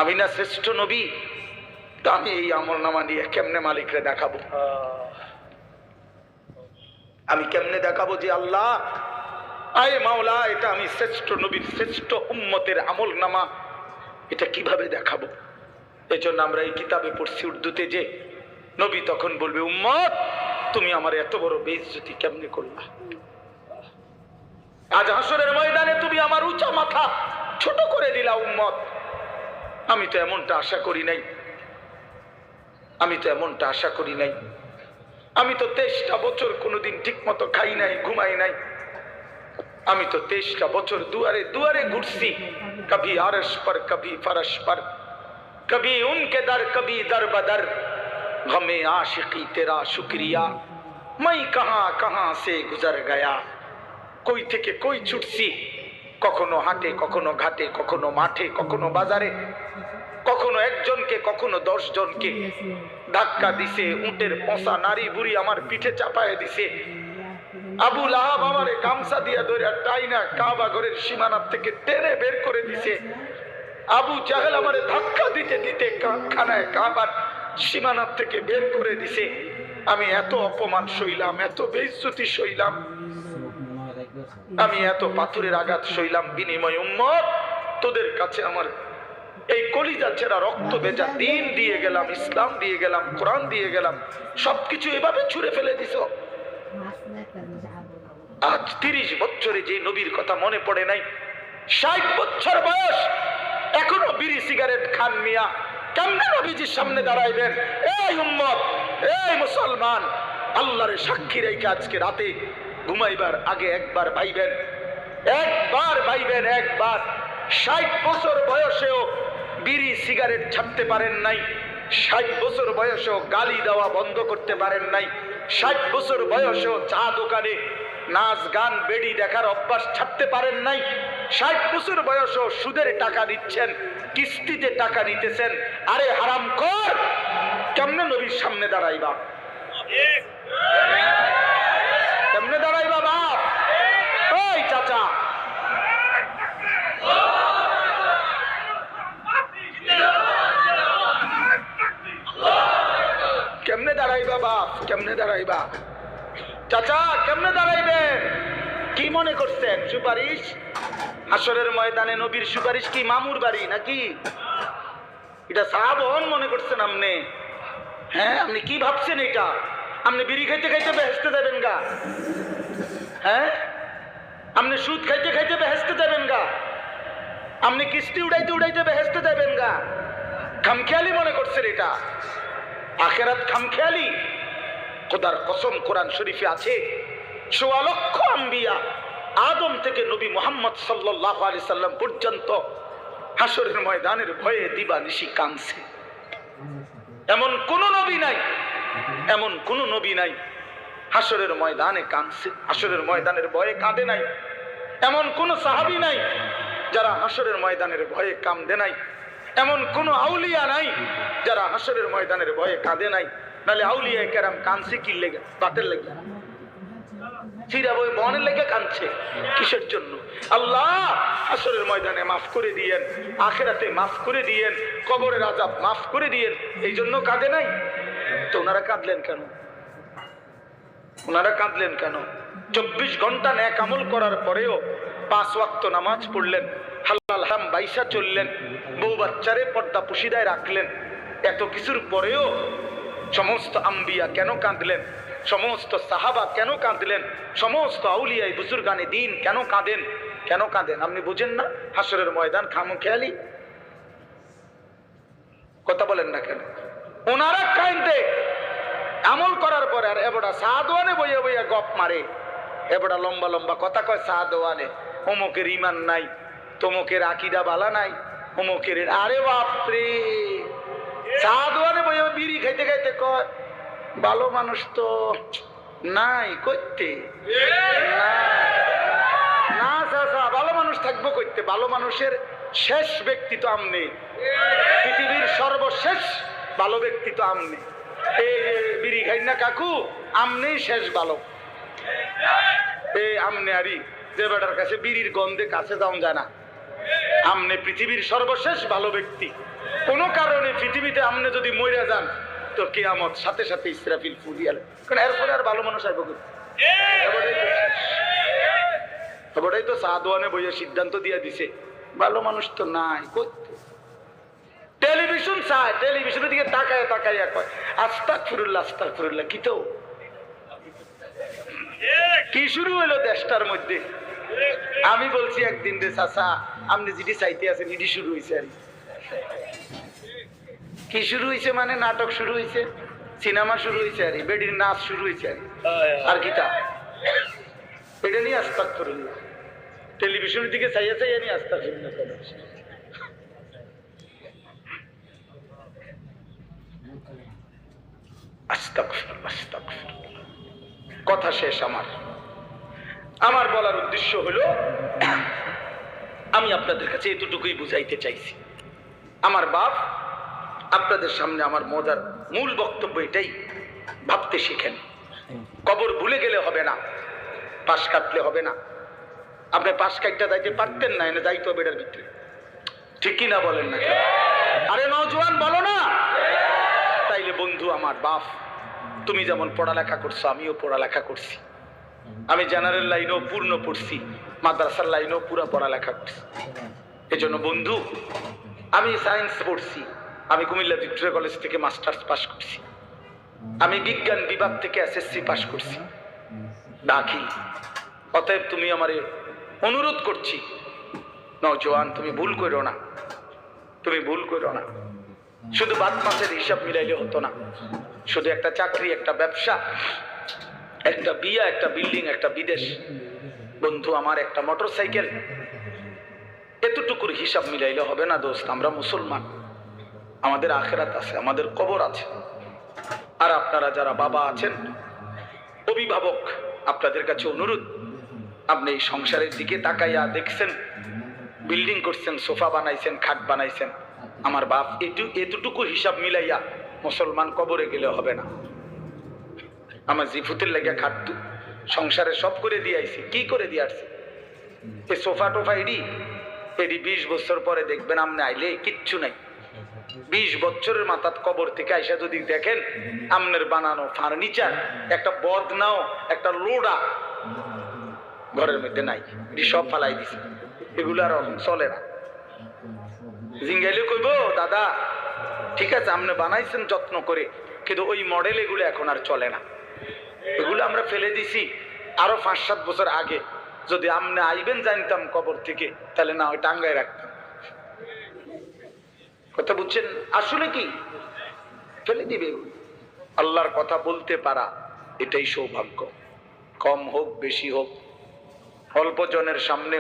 আমি না শ্রেষ্ঠ নবী? তো আমি এই আমলনামা নিয়ে কেমনে মালিকরে দেখাবো? আমি কেমনে দেখাবো যে আল্লাহ আয় মাওলা এটা আমি শ্রেষ্ঠ নবীর শ্রেষ্ঠ উম্মতের আমলনামা, এটা কিভাবে দেখাবো? এজন্য আমরা এই কিতাবে পড়ছি উর্দুতে যে নবী তখন বলবে, উম্মত তুমি আমার এত বড় বেইজ্জতি কেমনে করলা? আজ হাসরের ময়দানে তুমি আমার উঁচা মাথা ছোট করে দিলা উম্মত। আমি তো এমনটা আশা করি নাই, আমি তো এমনটা আশা করি নাই। আমি তো 23টা বছর কোনোদিন ঠিক মতো খাই নাই, ঘুমাই নাই। আমি তো 23টা বছর দুয়ারে দুয়ারে ঘুরছি, কবি আরশ পর কবি ফরশ পর, কবি উনকে দর কবি দর বদর, গমে আশিকি তেরা শুক্রিয়া, मैं कहां कहां से गुजर गया। কই থেকে কই ছুটছি, কখনো হাটে, কখনো ঘাটে, কখনো মাঠে, কখনো বাজারে, কখনো একজনকে, কখনো 10 জনকে ধাক্কা দিছে। উটের পচা নারী বুড়ি আমার পিঠে চাপায় দিছে। আবু লাহাব আমারে গামছা দিয়া ধরে টাইনা কাবা ঘরের সীমানা থেকে টেনে বের করে দিছে। আবু জাহেল আমারে ধাক্কা দিতে দিতে খানায় কাবার সীমানা থেকে বের করে দিছে। আমি এত অপমান সইলাম, এত বেইজ্জতি সইলাম, আমি এত পাথরের আঘাত সইলাম, বিনিময় উম্মত তোদের কাছে আমার এই কলিজা ছেঁড়া রক্ত ভেজা দিন দিয়ে গেলাম, ইসলাম দিয়ে গেলাম, কোরআন দিয়ে গেলাম, সবকিছু এভাবে ছুঁড়ে ফেলে দিছ। আজ 30 বছরে যে নবীর কথা মনে পড়ে নাই, 60 বছর বয়স এখনো বিড়ি সিগারেট খান মিয়া, কেমনে নবীজির সামনে দাঁড়াইবেন? এই উম্মত, এই মুসলমান, আল্লাহর সাক্ষী রেখে আজকে রাতে ঘুমাইবার আগে একবার ভাইবেন, একবার ভাইবেন, একবার। 60 বছর বয়সেও বিড়ি সিগারেট ছাড়তে পারেন নাই, 60 বছর বয়সেও গালি দেওয়া বন্ধ করতে পারেন নাই, 60 বছর বয়সেও চা দোকানে নাচ গান বেড়ি দেখার অভ্যাস ছাড়তে পারেন নাই, 60 বছর বয়সেও সুদের টাকা দিচ্ছেন, কিস্তিতে টাকা নিতেছেন। আরে হারামখোর, কেমনে নবীর সামনে দাঁড়াইবা? কেমনে দাঁড়াইবা বাপ? ওই চাচা, কেমনে দাঁড়াইবা বাপ? কেমনে দাঁড়াইবা চাচা? কেমনে দাঁড়াইবেন? কি মনে করছেন সুপারিশ? হাসরের ময়দানে নবীর সুপারিশ কি মামুর বাড়ি নাকি? এটা সাহাবন মনে করছেন আপনি? হ্যাঁ, আপনি কি ভাবছেন এটা? আপনি বিড়ি খাইতে খাইতে বেহেশতে যাবেন গা? হ্যাঁ, আপনি সুদ খাইতে খাইতে বেহেশতে যাবেন গা? আপনি কিস্তি উড়াইতে উড়াইতে বেহেশতে যাবেন গা? খামখেয়ালি মনে করছেন এটা? আখেরাত খামখেয়ালি? খোদার কসম, কোরআন শরীফে আছে ১৪ লক্ষ আম্বিয়া আদম থেকে নবী মুহাম্মদ সাল্লাল্লাহু আলাইহি সাল্লাম পর্যন্ত হাসরের ময়দানের ভয়ে দিবানিশি কাঁদছে। এমন কোন নবী নাই, এমন কোন নবী নাই হাসরের ময়দানে কাঁদছে, হাসরের ময়দানের ভয়ে কাঁদে নাই। এমন কোন সাহাবী নাই যারা হাসরের ময়দানের ভয়ে কাঁদে নাই। এমন কোন আউলিয়া নাই যারা হাসরের ময়দানের ভয়ে কাঁদে নাই। নালে আউলিয়া কেরাম কাঁদছে কি লেগে? বাতের লেগে, চিরা বই বনের লেগে কাঁদছে। কিসের জন্য? আল্লাহ হাসরের ময়দানে মাফ করে দিয়েন, আখেরাতে মাফ করে দিয়েন, কবরের আযাব মাফ করে দিয়েন, এই জন্য কাঁদে নাই। তো ওনারা কাঁদলেন কেন? ওনারা কাঁদলেন কেন? 24 ঘন্টা নেক আমল করার পরেও 5 ওয়াক্ত নামাজ পড়লেন, হালাল হারাম বাইসা চললেন, বউ বাচ্চারে পর্দা পুশিদায় রাখলেন, এত কিছুর পরেও সমস্ত আম্বিয়া কেন কাঁদলেন? সমস্ত সাহাবা কেন কাঁদলেন? সমস্ত আউলিয়ায়ে বুজুর্গানে দ্বীন কেন কাঁদেন? কেন কাঁদেন আপনি বুঝেন না? হাসরের ময়দান খামখেয়ালি? কথা বলেন না কেন? ওনারা কাঁদে আমল করার পরে, আর এবড়া সাদওয়ানে বইয়া বইয়া গপ মারে, এবড়া লম্বা লম্বা কথা কয় সাদওয়ানে, অমুকের ইমান নাই, তমুকের আকীদা বালা নাই, অমুকের। আরে বাপরে, সাদওয়ানে বইয়া বিড়ি খাইতে খাইতে কয় ভালো মানুষ তো নাই করতে না। চাচা, ভালো মানুষ থাকবো করতে? ভালো মানুষের শেষ ব্যক্তি তো আমনে, পৃথিবীর সর্বশেষ ভালো ব্যক্তি তো আমনে। এই বিড়ি খাই না কাকু, আমনেই শেষ ভালো। এই আমনে আরি যে বেটার কাছে বিড়ির গন্ধে কাছে যাওয়া যায় না, আমনে পৃথিবীর সর্বশেষ ভালো ব্যক্তি। কোন কারণে পৃথিবীতে আমনে যদি মরে যান তো কিয়ামত সাথে সাথে ইসরাফিল ফু দিয়া, কারণ এরপরে আর ভালো মানুষ আসবে কই? এবারেই তো সাদওয়ানে বইয়ে সিদ্ধান্ত দিয়ে দিছে ভালো মানুষ তো নাই। টেলিভিশন চায়, টেলিভিশনের দিকে তাকায় তাকায় কয় আস্তাগফিরুল্লাহ আস্তাগফিরুল্লাহ। কি তো কি শুরু হলো দেশটার মধ্যে? আমি বলছি একদিন রে চাচা আপনি যেটি চাইতে আছেন এটি শুরু হয়েছে। আর কি শুরু হয়েছে মানে নাটক শুরু হয়েছে, সিনেমা শুরু হয়েছে, আর বেডির নাচ শুরু হয়েছে। আর কি তা এটা নিয়ে আস্তাগফিরুল্লাহ, টেলিভিশনের দিকে চাইয়া চাইয়া নিয়ে আস্তাগফিরুল্লাহ। আস্তাগফিরুল্লাহ আস্তাগফিরুল্লাহ। কথা শেষ। আমার বলার উদ্দেশ্য হলো আমি আপনাদের কাছে এতটুকুই বুঝাইতে চাইছি। আমার বাপ আপনাদের সামনে আমার মজার মূল বক্তব্য এটাই, ভাবতে শিখেন। কবর ভুলে গেলে হবে না, পাশ কাটলে হবে না। আপনি পাশ কাটতে যাইতে পারতেন না, এনে যাইতে হবে এটার ভিতরে, ঠিক কিনা বলেন না? আরে নওজোয়ান বলো না। তাইলে বন্ধু আমার বাপ, তুমি যেমন পড়ালেখা করছো আমিও পড়ালেখা করছি। আমি জেনারেল লাইনেও পূর্ণ পড়ছি, মাদ্রাসার লাইনেও পুরো পড়ালেখা করছি। এজন্য বন্ধু আমি সায়েন্স পড়ছি, আমি কুমিল্লা ভিক্টোরিয়া কলেজ থেকে মাস্টার্স পাস করছি, আমি বিজ্ঞান বিভাগ থেকে এসএসসি পাস করছি দাখিল। অতএব তুমি আমারে অনুরোধ করছি নওজোয়ান, তুমি ভুল করো না, তুমি ভুল করো না। শুধু বাদ মাসের হিসাব মিলাইলে হতো না, শুধু একটা চাকরি, একটা ব্যবসা, একটা বিয়া, একটা বিল্ডিং, একটা বিদেশ, বন্ধু আমার একটা মোটরসাইকেল, এতটুকুর হিসাব মিলাইলে হবে না দোস্ত। আমরা মুসলমান, আমাদের আখিরাত আছে, আমাদের কবর আছে। আর আপনারা যারা বাবা আছেন, অভিভাবক, আপনাদের কাছে অনুরোধ, আপনি এই সংসারের দিকে তাকাইয়া দেখছেন, বিল্ডিং করছেন, সোফা বানাইছেন, খাট বানাইছেন, আমার বাপ এতটুকু হিসাব মিলাইয়া মুসলমান কবরে গেলে হবে না। আমার জিফুতের লাগিয়া খাটতু সংসারে সব করে দিয়ে আইছি। কি করে দিয়ে আসছি? এই সোফা টোফা এডি 20 বছর পরে দেখবেন আমনে আইলে কিচ্ছু নাই। 20 বছরের মাথাত কবর থেকে আইসা যদি দেখেন আমনের বানানো ফার্নিচার, একটা বদনাও, একটা লোডা ঘরের মধ্যে নাই, সব ফালাই দিছে। এগুলো আর চলে না। জিঙ্গাইলে কইব দাদা ঠিক আছে আপনি বানাইছেন যত্ন করে, কিন্তু ওই মডেল এগুলো এখন আর চলে না, এগুলো আমরা ফেলে দিছি। আরো 5-7 বছর আগে যদি আপনি আইবেন জানতাম কবর থেকে, তাহলে না ওই টাঙ্গায় রাখতাম। কথা বুঝছেন? আসলে কি ফেলে দিবে? আল্লাহর কথা বলতে পারা এটাই সৌভাগ্য। কম হোক বেশি হোক, অল্প জনের সামনে